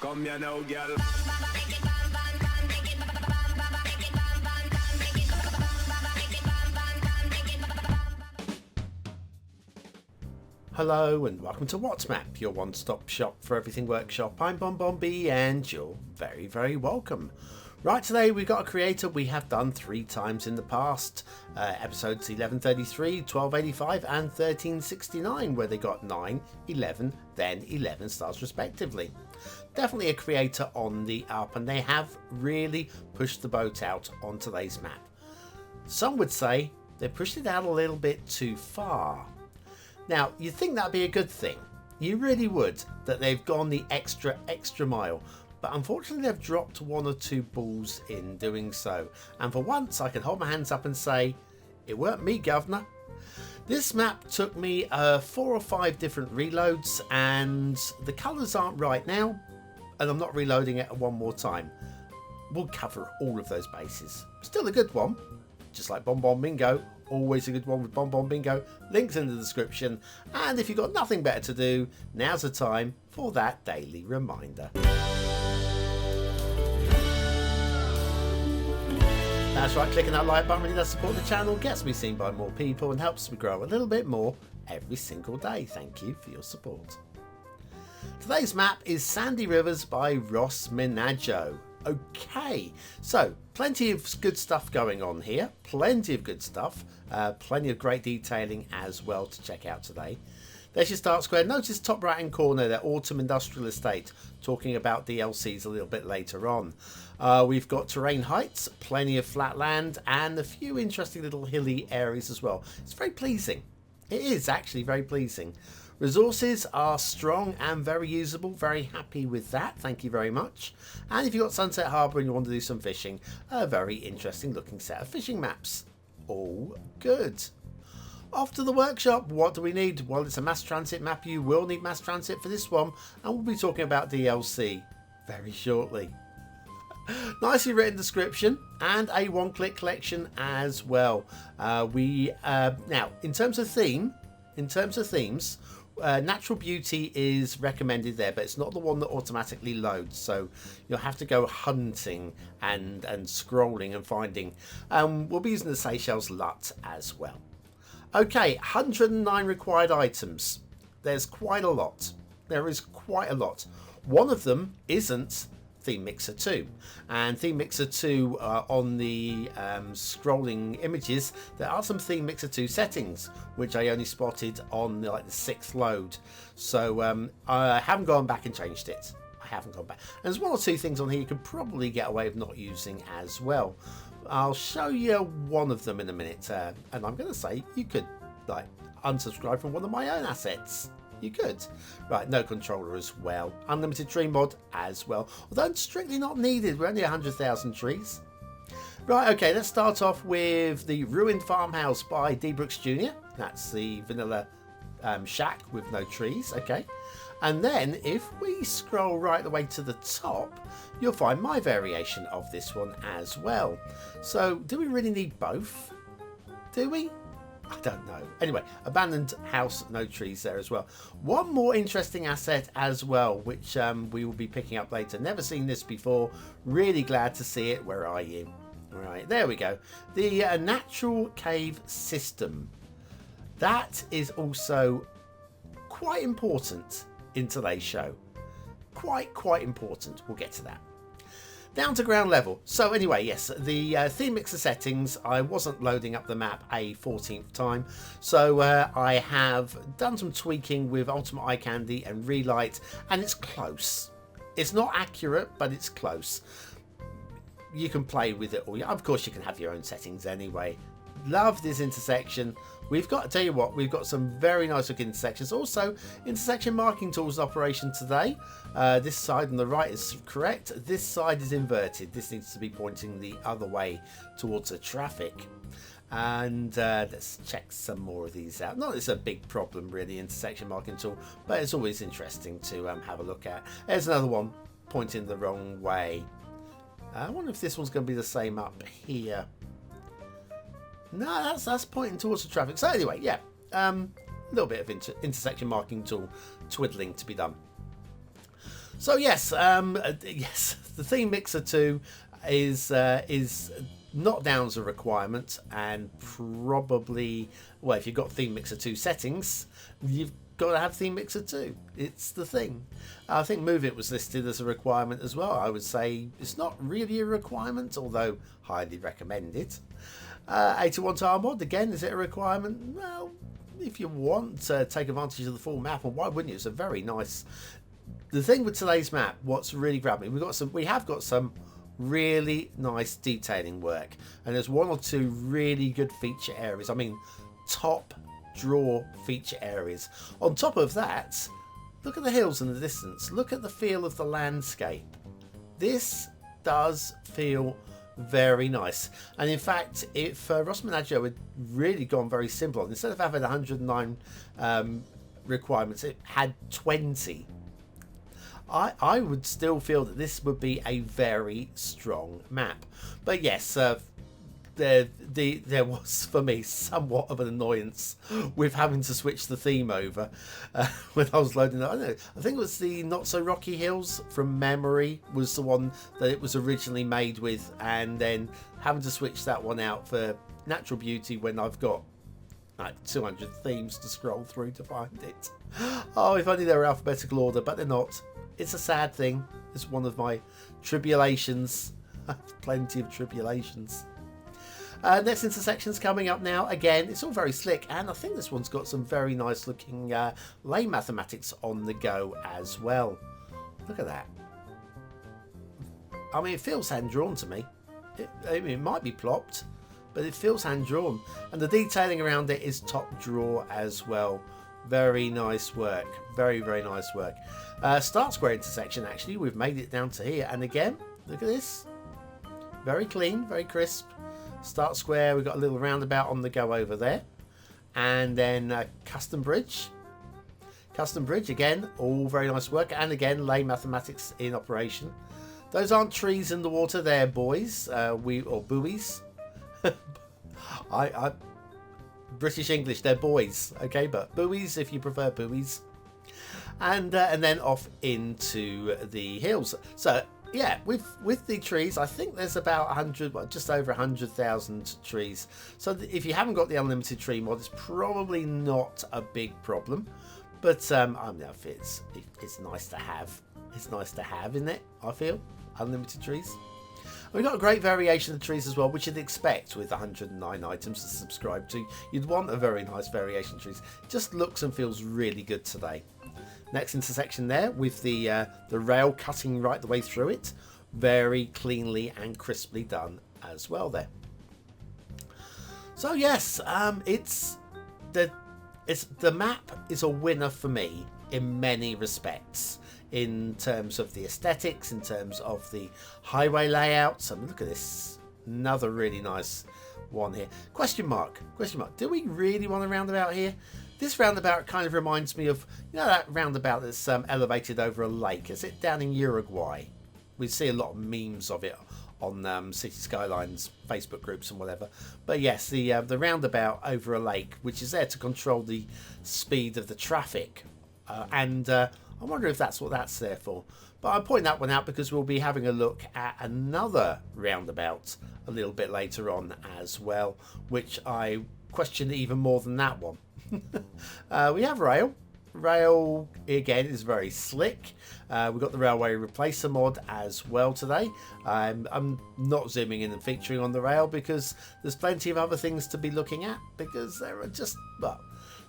Come here now, girl. Hello and welcome to What's Map, your one-stop shop for everything workshop. I'm BonBonB and you're very, very welcome. Right, today we've got a creator we have done 3 times in the past. Episodes 1133, 1285 and 1369, where they got 9, 11, then 11 stars respectively. Definitely a creator on the up, and they have really pushed the boat out on today's map. Some would say they pushed it out a little bit too far. Now, you'd think that'd be a good thing. You really would, that they've gone the extra mile. But unfortunately, they've dropped 1 or 2 balls in doing so. And for once, I can hold my hands up and say, it weren't me, governor. This map took me 4 or 5 different reloads, and the colours aren't right now. And I'm not reloading it one more time. We'll cover all of those bases. Still a good one, just like BonBonBingo. Always a good one with BonBonBingo. Links in the description. And if you've got nothing better to do, now's the time for that daily reminder. That's right, clicking that like button really does support the channel, gets me seen by more people and helps me grow a little bit more every single day. Thank you for your support. Today's map is Sandy Rivers by rossminajo. Okay, so plenty of good stuff going on here, plenty of good stuff, plenty of great detailing as well to check out today. There's your start square. Notice top right hand corner, their Autumn Industrial Estate, talking about DLCs a little bit later on. We've got terrain heights, plenty of flat land, and a few interesting little hilly areas as well. It's very pleasing. It is actually very pleasing. Resources are strong and very usable. Very happy with that. Thank you very much. And if you've got Sunset Harbour and you want to do some fishing, a very interesting looking set of fishing maps. All good. Off to the workshop. What do we need? Well, it's a mass transit map. You will need mass transit for this one. And we'll be talking about DLC very shortly. Nicely written description and a one-click collection as well. Now, in terms of themes, natural beauty is recommended there, but it's not the one that automatically loads, so you'll have to go hunting and scrolling and finding. We'll be using the Seychelles LUT as well. Okay, 109 required items. There's quite a lot. There is quite a lot. One of them isn't Theme Mixer 2, and Theme Mixer 2 on the scrolling images, there are some Theme Mixer 2 settings which I only spotted on the 6th load, so I haven't gone back and changed it. I haven't gone back, and there's 1 or 2 things on here you could probably get away with not using as well. I'll show you one of them in a minute, and I'm going to say you could unsubscribe from one of my own assets. You could. Right, no controller as well. Unlimited tree mod as well. Although strictly not needed. We're only 100,000 trees. Right, okay, let's start off with the Ruined Farmhouse by D. Brooks Jr. That's the vanilla shack with no trees. Okay. And then if we scroll right the way to the top, you'll find my variation of this one as well. So do we really need both? Do we? I don't know. Anyway, abandoned house, no trees there as well. One more interesting asset as well, which we will be picking up later. Never seen this before. Really glad to see it. Where are you? All right, there we go. The natural cave system. That is also quite important in today's show. Quite important. We'll get to that. Down to ground level. So anyway, yes, the theme mixer settings, I wasn't loading up the map a 14th time, so I have done some tweaking with Ultimate Eye Candy and Relight, and it's close. It's not accurate, but it's close. You can play with it all. Of course, you can have your own settings anyway. Love this intersection. We've got, tell you what, we've got some very nice looking intersections. Also, intersection marking tools in operation today. This side on the right is correct. This side is inverted. This needs to be pointing the other way towards the traffic. And let's check some more of these out. Not that it's a big problem really, intersection marking tool, but it's always interesting to have a look at. There's another one pointing the wrong way. I wonder if this one's going to be the same up here. No, that's pointing towards the traffic. So anyway, yeah, a little bit of intersection marking tool twiddling to be done. So yes, yes, the theme mixer 2 is not down as a requirement, and probably, well, if you've got theme mixer 2 settings, you've got to have theme mixer 2. It's the thing. I think Move It was listed as a requirement as well. I would say it's not really a requirement, although highly recommended. 81 tile mod, again, is it a requirement? Well, if you want to take advantage of the full map, and why wouldn't you? It's a very nice. The thing with today's map, what's really grabbing, we have got some really nice detailing work, and there's one or two really good feature areas. I mean, top draw feature areas. On top of that, look at the hills in the distance. Look at the feel of the landscape. This does feel very nice. And in fact, if rossminajo had really gone very simple, instead of having 109 requirements, it had 20. I would still feel that this would be a very strong map. But yes, there was for me somewhat of an annoyance with having to switch the theme over when I was loading it. I don't know, I think it was the Not So Rocky Hills from memory was the one that it was originally made with, and then having to switch that one out for Natural Beauty when I've got like 200 themes to scroll through to find it. Oh, if only they were alphabetical order, but they're not. It's a sad thing. It's one of my tribulations. Plenty of tribulations. Next intersection's coming up now. Again, it's all very slick, and I think this one's got some very nice looking lane mathematics on the go as well. Look at that. I mean, it feels hand-drawn to me. It might be plopped, but it feels hand-drawn. And the detailing around it is top draw as well. Very nice work. Very, very nice work. Start square intersection, actually. We've made it down to here. And again, look at this. Very clean, very crisp. Start square, we've got a little roundabout on the go over there. And then custom bridge. Custom bridge, again, all very nice work. And again, lane mathematics in operation. Those aren't trees in the water, they're buoys. Or buoys. British English, they're buoys. Okay, but buoys if you prefer buoys. And then off into the hills. So yeah, with the trees, I think there's about 100, well, just over 100,000 trees. So if you haven't got the unlimited tree mod, it's probably not a big problem. But I don't know if it's nice to have. It's nice to have, isn't it? I feel unlimited trees. We've got a great variation of trees as well, which you'd expect with 109 items to subscribe to. You'd want a very nice variation of trees. It just looks and feels really good today. Next intersection there with the rail cutting right the way through it. Very cleanly and crisply done as well there. So yes, the map is a winner for me in many respects. In terms of the aesthetics, in terms of the highway layouts. I mean, look at this. Another really nice one here. Question mark. Do we really want a roundabout here? This roundabout kind of reminds me of, you know, that roundabout that's elevated over a lake. Is it down in Uruguay? We see a lot of memes of it on Cities Skylines Facebook groups and whatever. But yes, the roundabout over a lake, which is there to control the speed of the traffic. I wonder if that's what that's there for. But I point that one out because we'll be having a look at another roundabout a little bit later on as well, which I question even more than that one. We have rail. Rail, again, is very slick. We've got the railway replacer mod as well today. I'm not zooming in and featuring on the rail because there's plenty of other things to be looking at, because there are just, well,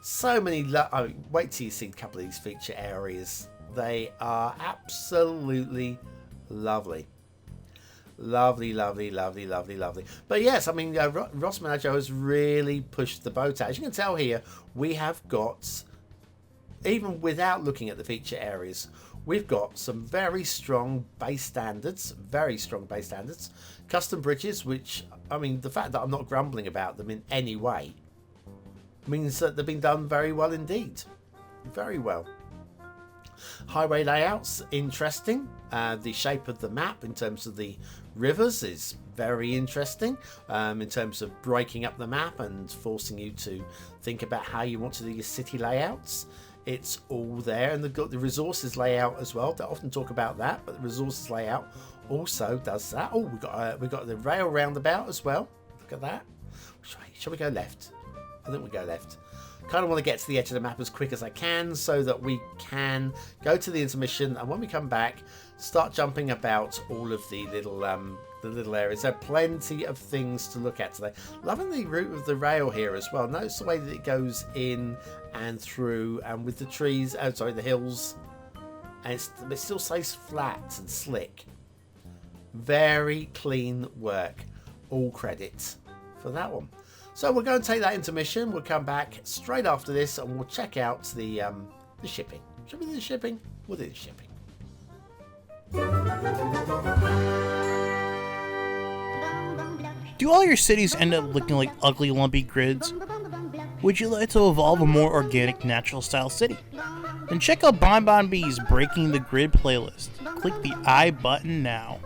so many. I mean, wait till you see a couple of these feature areas. They are absolutely lovely. Lovely. But yes, I mean, rossminajo has really pushed the boat out. As you can tell here, we have got, even without looking at the feature areas, we've got some very strong base standards. Custom bridges, which, I mean, the fact that I'm not grumbling about them in any way means that they've been done very well indeed. Very well. Highway layouts, interesting. The shape of the map in terms of the rivers is very interesting. In terms of breaking up the map and forcing you to think about how you want to do your city layouts. It's all there, and they've got the resources layout as well. They often talk about that, but the resources layout also does that. Oh, we got the rail roundabout as well. Look at that. Shall we go left? I think we go left. Kind of want to get to the edge of the map as quick as I can so that we can go to the intermission, and when we come back, start jumping about all of the little areas. There are plenty of things to look at today. Loving the route of the rail here as well. Notice the way that it goes in and through, and with the trees, the hills, and it still stays flat and slick. Very clean work. All credit for that one. So we're going to take that intermission. We'll come back straight after this, and we'll check out the shipping. Should we do the shipping? We'll do the shipping. Do all your cities end up looking like ugly, lumpy grids? Would you like to evolve a more organic, natural-style city? Then check out BonBonB's Breaking the Grid playlist. Click the I button now.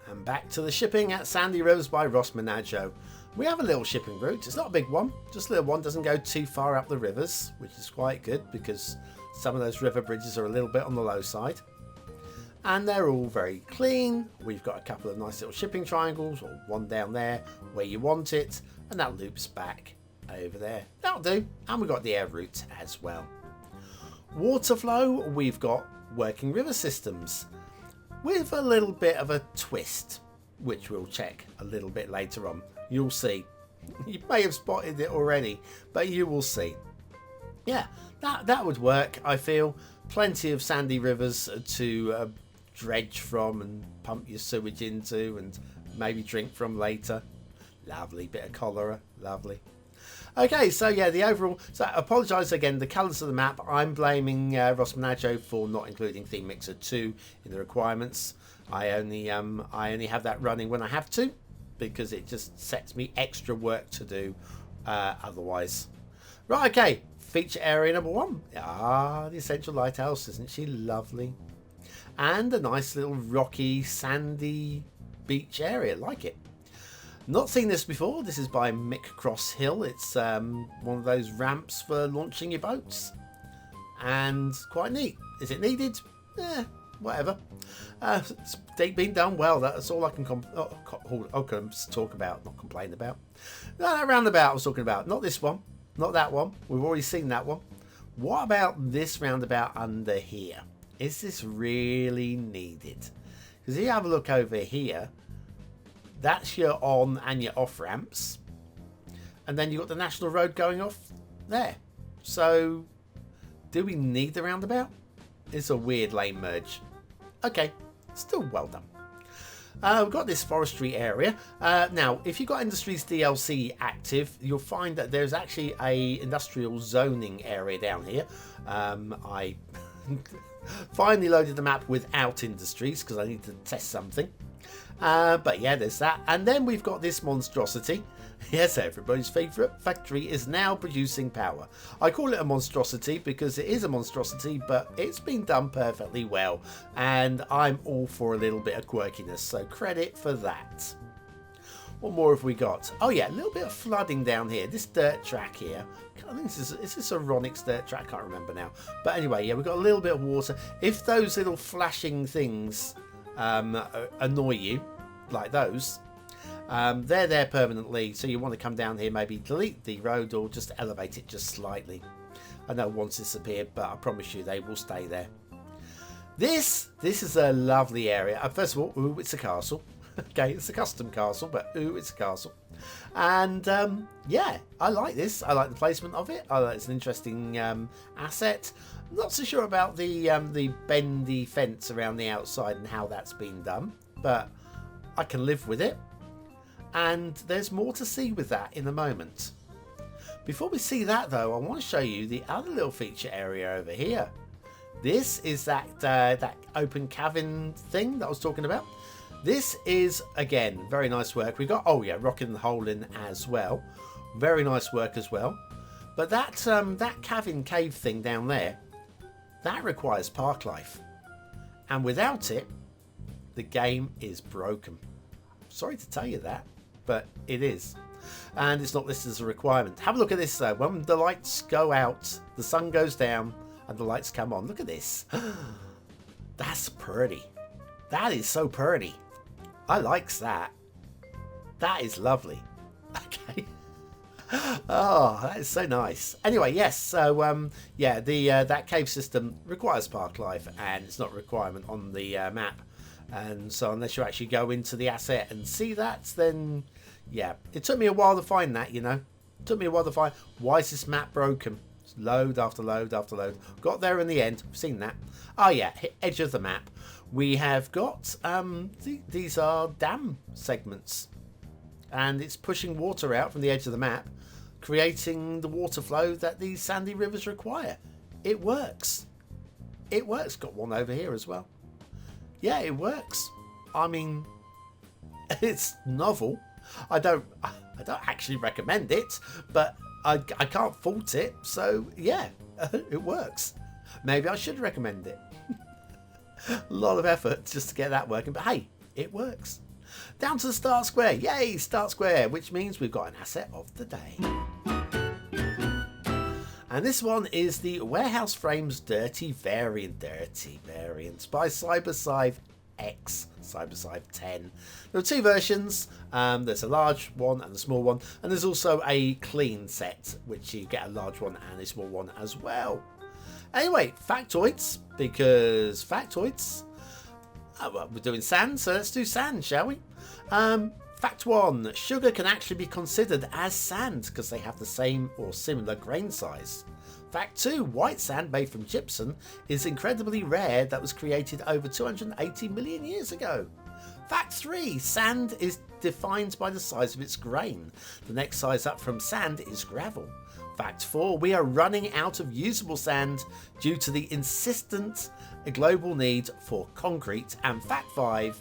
And back to the shipping at Sandy Rivers by rossminajo. We have a little shipping route. It's not a big one, just a little one. Doesn't go too far up the rivers, which is quite good because some of those river bridges are a little bit on the low side. And they're all very clean. We've got a couple of nice little shipping triangles, or one down there where you want it, and that loops back over there. That'll do. And we've got the air route as well. Water flow, we've got working river systems with a little bit of a twist, which we'll check a little bit later on. You'll see. You may have spotted it already, but you will see. Yeah, that would work, I feel. Plenty of sandy rivers to dredge from and pump your sewage into and maybe drink from later. Lovely bit of cholera. Lovely. Okay, so yeah, the overall... So I apologise again, the colours of the map. I'm blaming rossminajo for not including Theme Mixer 2 in the requirements. I only have that running when I have to, because it just sets me extra work to do otherwise. Right, okay. Feature area number 1. Ah, the Essential Lighthouse. Isn't she lovely? And a nice little rocky, sandy beach area. Like it. Not seen this before. This is by Mick Cross Hill. It's one of those ramps for launching your boats. And quite neat. Is it needed? Whatever. It's been done well. That's all I can talk about, not complain about. No, that roundabout I was talking about. Not this one. Not that one. We've already seen that one. What about this roundabout under here? Is this really needed? Because if you have a look over here, that's your on and your off ramps. And then you've got the national road going off there. So, do we need the roundabout? It's a weird lane merge. Okay, still well done. We've got this forestry area. Now, if you've got Industries DLC active, you'll find that there's actually a industrial zoning area down here. I finally loaded the map without Industries because I need to test something. But yeah, there's that. And then we've got this monstrosity. Yes, everybody's favourite factory is now producing power. I call it a monstrosity because it is a monstrosity, but it's been done perfectly well. And I'm all for a little bit of quirkiness, so credit for that. What more have we got? Oh yeah, a little bit of flooding down here. This dirt track here. I think is this a Ronix dirt track? I can't remember now. But anyway, yeah, we've got a little bit of water. If those little flashing things annoy you, like those, they're there permanently, so you want to come down here, maybe delete the road or just elevate it just slightly. I know one's disappeared, but I promise you they will stay there. This is a lovely area. First of all, ooh, it's a castle. Okay, it's a custom castle, but ooh, it's a castle. And yeah, I like this. I like the placement of it. It's an interesting asset. Not so sure about the bendy fence around the outside and how that's been done, but I can live with it. And there's more to see with that in a moment. Before we see that though, I want to show you the other little feature area over here. This is that open cavern thing that I was talking about. This is, again, very nice work. We've got, oh yeah, rocking the hole in as well. Very nice work as well. But that cavern cave thing down there, that requires park life. And without it, the game is broken. Sorry to tell you that. but it is. And it's not listed as a requirement. Have a look at this though. When the lights go out, the sun goes down, and the lights come on. Look at this. That's pretty. That is so pretty. I likes that. That is lovely. Okay. Oh, that is so nice. Anyway, yes. So yeah, that cave system requires park life, and it's not a requirement on the map. And so unless you actually go into the asset and see that, then yeah, it took me a while to find that. You know, it took me a while to find why is this map broken. It's load after load after load. Got there in the end. I've seen that. Oh yeah, edge of the map. We have got these are dam segments, and it's pushing water out from the edge of the map, creating the water flow that these sandy rivers require. It works. It works. Got one over here as well. Yeah, it works. I mean, it's novel. I don't actually recommend it, but I can't fault it. So yeah, it works. Maybe I should recommend it. A lot of effort just to get that working, but hey, it works. Down to the start square. Yay, start square, which means we've got an asset of the day. And this one is the Warehouse Frames Dirty Variant by Cyber Scythe X, Cyber Scythe 10. There are two versions. There's a large one and a small one, and there's also a clean set, which you get a large one and a small one as well. Anyway, factoids, because factoids. Well, we're doing sand, so let's do sand, shall we? Fact 1. Sugar can actually be considered as sand because they have the same or similar grain size. Fact 2. White sand made from gypsum is incredibly rare that was created over 280 million years ago. Fact 3. Sand is defined by the size of its grain. The next size up from sand is gravel. Fact 4. We are running out of usable sand due to the insistent global need for concrete. And fact 5.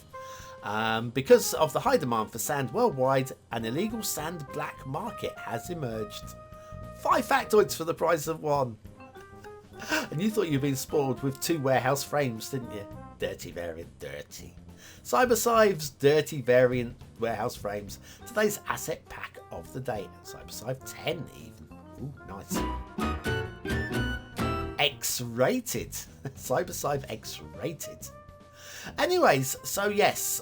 Because of the high demand for sand worldwide, an illegal sand black market has emerged. 5 factoids for the price of 1. And you thought you'd been spoiled with 2 warehouse frames, didn't you? Dirty variant, dirty. Cyber Scythe's dirty variant warehouse frames. Today's asset pack of the day. Cyber Scythe 10 even. Ooh, nice. X-rated. Cyber Scythe X-rated. Anyways, so yes,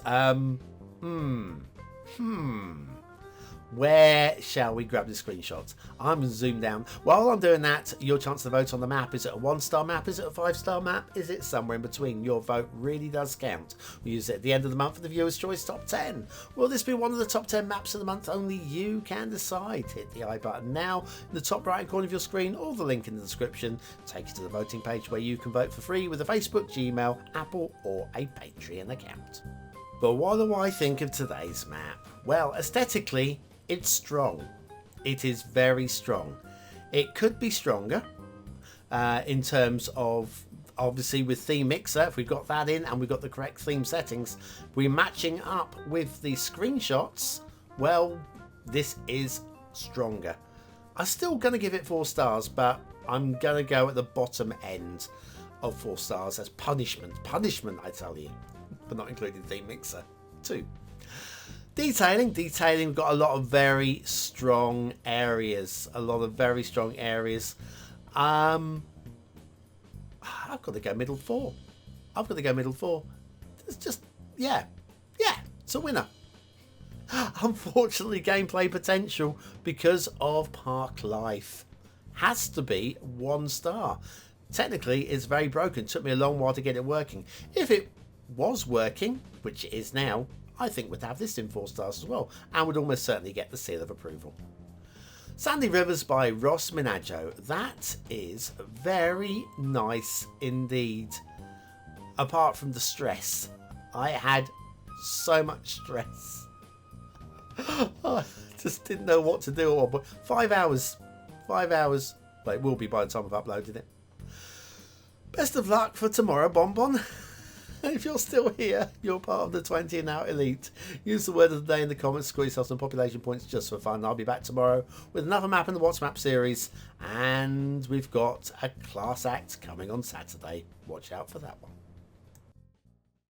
where shall we grab the screenshots? I'm going to zoom down. While I'm doing that, your chance to vote on the map. Is it a 1-star map? Is it a 5-star map? Is it somewhere in between? Your vote really does count. We use it at the end of the month for the Viewer's Choice Top 10. Will this be one of the top 10 maps of the month? Only you can decide. Hit the I button now in the top right corner of your screen, or the link in the description. Take you to the voting page where you can vote for free with a Facebook, Gmail, Apple, or a Patreon account. But what do I think of today's map? Well, aesthetically, it's strong. It is very strong. It could be stronger in terms of, obviously with Theme Mixer, if we've got that in and we've got the correct theme settings, we're matching up with the screenshots. Well, this is stronger. I'm still going to give it 4 stars, but I'm going to go at the bottom end of 4 stars as punishment. Punishment, I tell you. But not including Theme Mixer 2. Detailing, we've got a lot of very strong areas. I've got to go middle 4. It's just, yeah, it's a winner. Unfortunately, gameplay potential because of park life has to be 1 star. Technically, it's very broken. It took me a long while to get it working. If it was working, which it is now, I think we'd have this in 4 stars as well, and would almost certainly get the seal of approval. Sandy Rivers by rossminajo. That is very nice indeed. Apart from the stress. I had so much stress. I just didn't know what to do. 5 hours. 5 hours. But it will be by the time I've uploaded it. Best of luck for tomorrow, BonBon. If you're still here, you're part of the 20 and out elite. Use the word of the day in the comments, score yourself some population points just for fun. I'll be back tomorrow with another map in the What's Map series, and we've got a class act coming on Saturday. Watch out for that one.